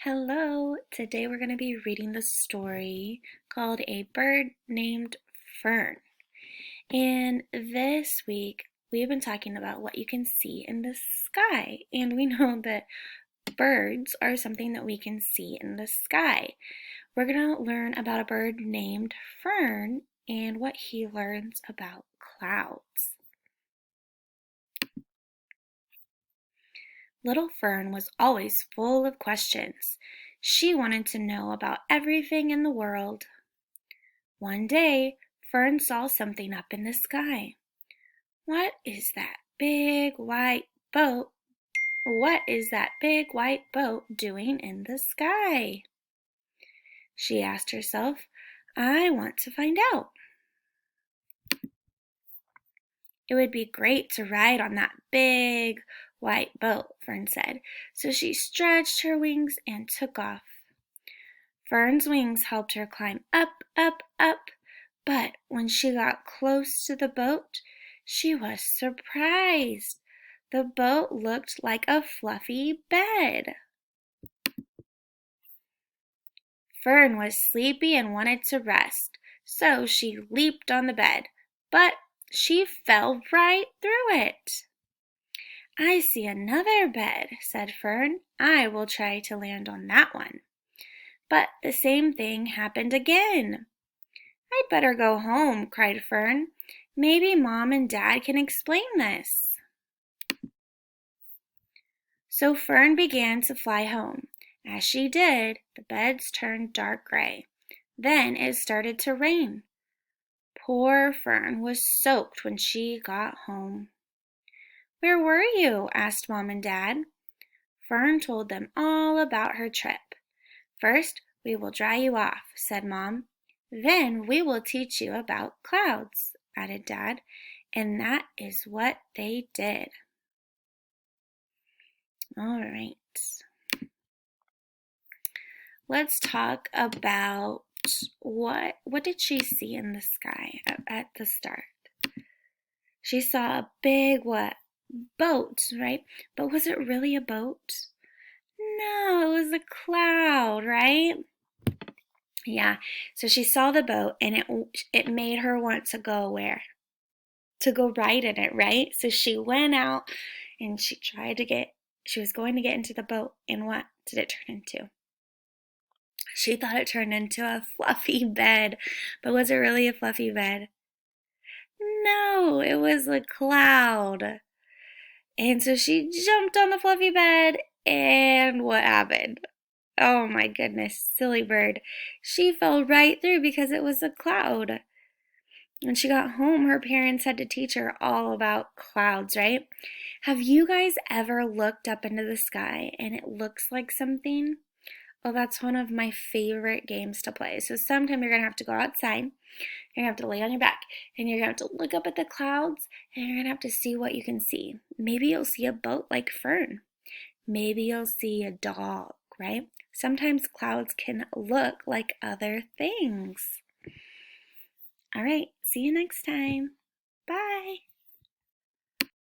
Hello, today we're going to be reading the story called A Bird Named Fern. And this week we've been talking about what you can see in the sky. And we know that birds are something that we can see in the sky. We're going to learn about a bird named Fern and what he learns about clouds. Little Fern was always full of questions. She wanted to know about everything in the world. One day, Fern saw something up in the sky. What is that big white boat? What is that big white boat doing in the sky? She asked herself, I want to find out. It would be great to ride on that big white boat, Fern said. So she stretched her wings and took off. Fern's wings helped her climb up, up, up. But when she got close to the boat, she was surprised. The boat looked like a fluffy bed. Fern was sleepy and wanted to rest, so she leaped on the bed. But she fell right through it. I see another bed, said Fern. I will try to land on that one. But the same thing happened again. I'd better go home, cried Fern. Maybe Mom and Dad can explain this. So Fern began to fly home. As she did, the beds turned dark gray. Then it started to rain. Poor Fern was soaked when she got home. Where were you? Asked Mom and Dad. Fern told them all about her trip. First, we will dry you off, said Mom. Then we will teach you about clouds, added Dad. And that is what they did. All right. Let's talk about what did she see in the sky at the start? She saw a big boat, right? But was it really a boat? No, it was a cloud, right? Yeah, so she saw the boat and it made her want to go where? To go ride in it, right? So she went out and she was going to get into the boat, and what did it turn into? She thought it turned into a fluffy bed, but was it really a fluffy bed? No, it was a cloud. And so she jumped on the fluffy bed, and what happened? Oh my goodness, silly bird. She fell right through because it was a cloud. When she got home, her parents had to teach her all about clouds, right? Have you guys ever looked up into the sky and it looks like something? Oh, that's one of my favorite games to play. So sometime you're going to have to go outside. You're going to have to lay on your back. And you're going to have to look up at the clouds. And you're going to have to see what you can see. Maybe you'll see a boat like Fern. Maybe you'll see a dog, right? Sometimes clouds can look like other things. All right, see you next time. Bye.